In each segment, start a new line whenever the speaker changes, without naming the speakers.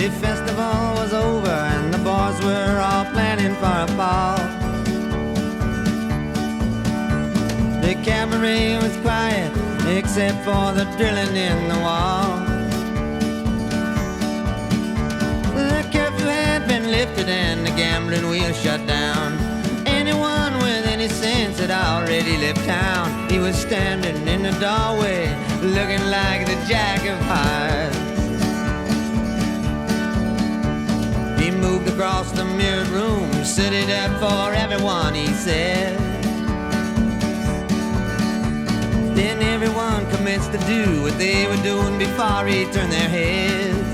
The festival was over and the boys were all planning for a ball. The cabaret was quiet except for the drilling in the wall. The curfew had been lifted and the gambling wheel shut down. Anyone with any sense had already left town. He was standing in the doorway looking like the Jack of Hearts. He moved across the mirrored room, set it up for everyone, he said. Then everyone commenced to do what they were doing before he turned their heads.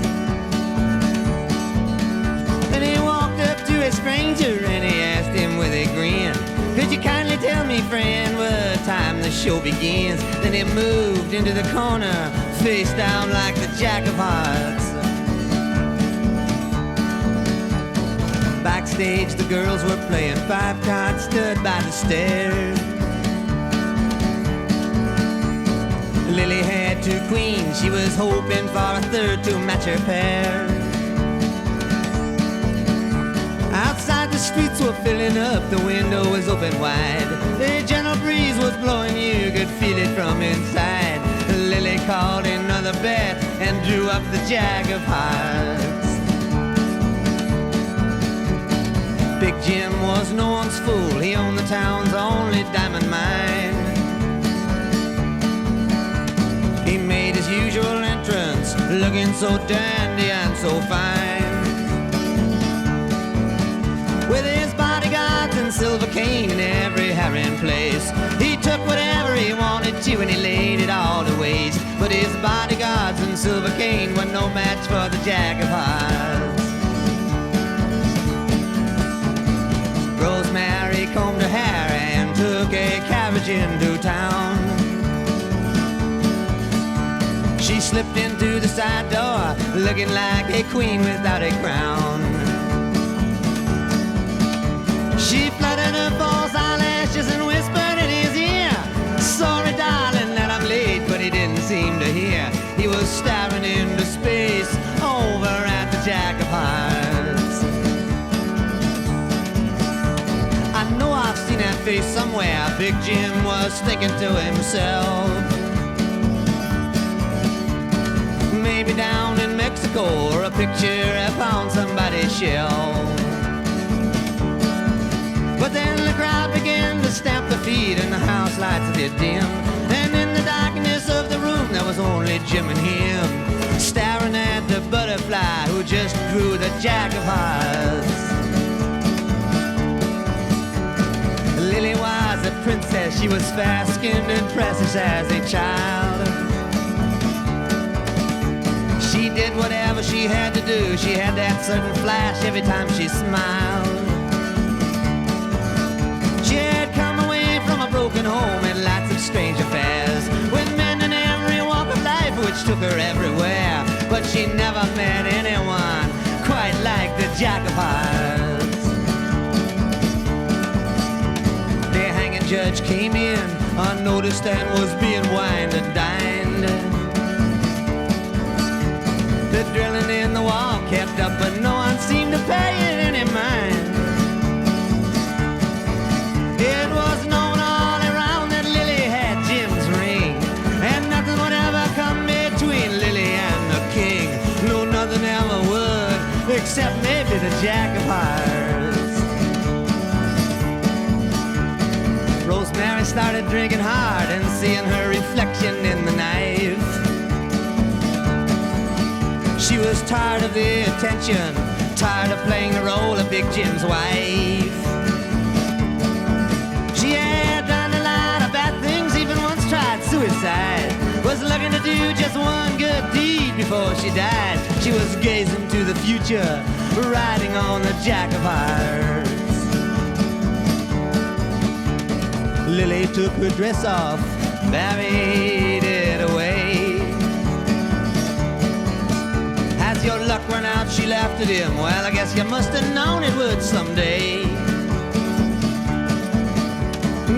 And he walked up to a stranger and he asked him with a grin, "Could you kindly tell me, friend, what time the show begins?" Then he moved into the corner, face down like the Jack of Hearts. Backstage, the girls were playing five cards, stood by the stairs. Lily had two queens, she was hoping for a third to match her pair. Outside, the streets were filling up, the window was open wide. A gentle breeze was blowing, you could feel it from inside. Lily called another bet and drew up the Jack of Hearts. Big Jim was no one's fool, he owned the town's only diamond mine. He made his usual entrance, looking so dandy and so fine. With his bodyguards and silver cane in every herring place, he took whatever he wanted to and he laid it all to waste. But his bodyguards and silver cane were no match for the Jack of Hearts. Rosemary combed her hair and took a carriage into town. She slipped into the side door, looking like a queen without a crown. She fluttered her false eyelashes and whispered in his ear, "Sorry, darling, that I'm late," but he didn't seem to hear. He was staring into space over at the Jack of Hearts. I know I've seen that face somewhere, Big Jim was thinking to himself. Maybe down in Mexico, or a picture upon somebody's shelf. But then the crowd began to stamp their feet and the house lights did dim. And in the darkness of the room there was only Jim and him, staring at the butterfly who just drew the Jack of Hearts. Lily was a princess, she was fair-skinned and precious as a child. She did whatever she had to do, she had that certain flash every time she smiled. She had come away from a broken home and lots of strange affairs, with men in every walk of life which took her everywhere. But she never met anyone quite like the Jack of Hearts. The hanging judge came in unnoticed and was being wined and dined. The drilling in the wall kept up, but no one seemed to pay it any mind. It was known all around that Lily had Jim's ring, and nothing would ever come between Lily and the king. No, nothing ever would, except maybe the Jack of Hearts. Rosemary started drinking hard and seeing her reflection in the knife. She was tired of the attention, tired of playing the role of Big Jim's wife. She had done a lot of bad things, even once tried suicide. Was looking to do just one good deed before she died. She was gazing to the future, riding on the Jack of Hearts. Lily took her dress off, buried it away. As your luck run out, she laughed at him. Well, I guess you must have known it would someday.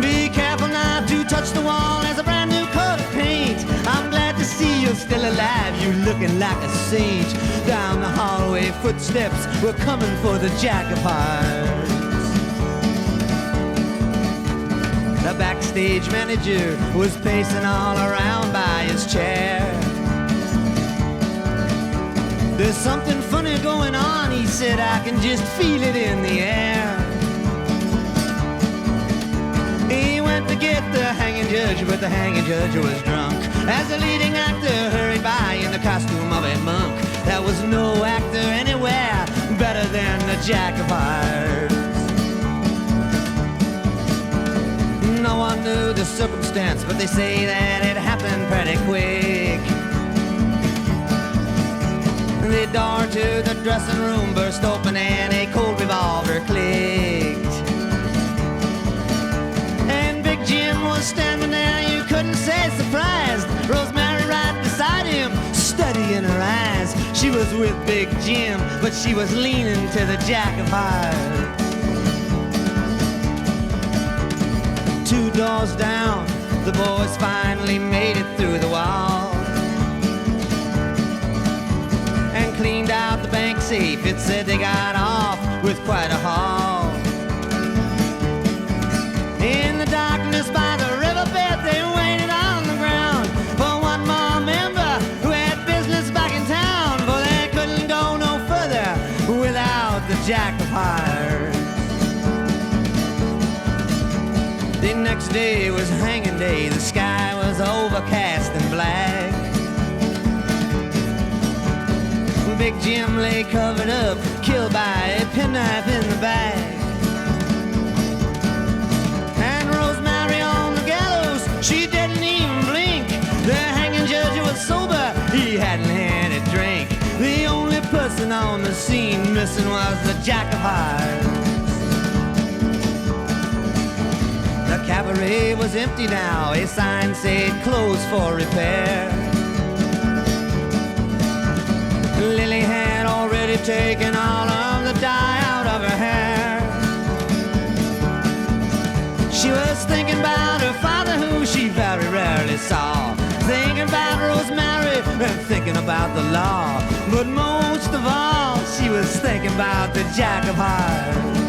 Be careful not to touch the wall as a brand new coat of paint. I'm glad to see you still still alive, you looking like a sage. Down the hallway, footsteps were coming for the Jack of Hearts. The backstage manager was pacing all around by his chair. There's something funny going on, he said, I can just feel it in the air. He went to get the hanging judge, but the hanging judge was drunk. As the leading actor hurried by in the costume of a monk, there was no actor anywhere better than the Jack of Hearts. No one knew the circumstance, but they say that it happened pretty quick. The door to the dressing room burst open and a cold revolver clicked. And Big Jim was standing there, you couldn't say surprised. Rosemary right beside him, studying her eyes. She was with Big Jim, but she was leaning to the Jack of Hearts. 2 doors down, the boys finally made it through the wall and cleaned out the bank safe. It said they got off with quite a haul. In the darkness by the riverbed, they waited on the ground for one more member who had business back in town, for they couldn't go no further without the Jack of Hearts. The next day was hanging day, the sky was overcast and black. Big Jim lay covered up, killed by a penknife in the back. And Rosemary on the gallows, she didn't even blink. The hanging judge was sober, he hadn't had a drink. The only person on the scene missing was the Jack of Hearts. The cabaret was empty now, a sign said closed for repair. Lily had already taken all of the dye out of her hair. She was thinking about her father, who she very rarely saw, thinking about Rosemary and thinking about the law. But most of all, she was thinking about the Jack of Hearts.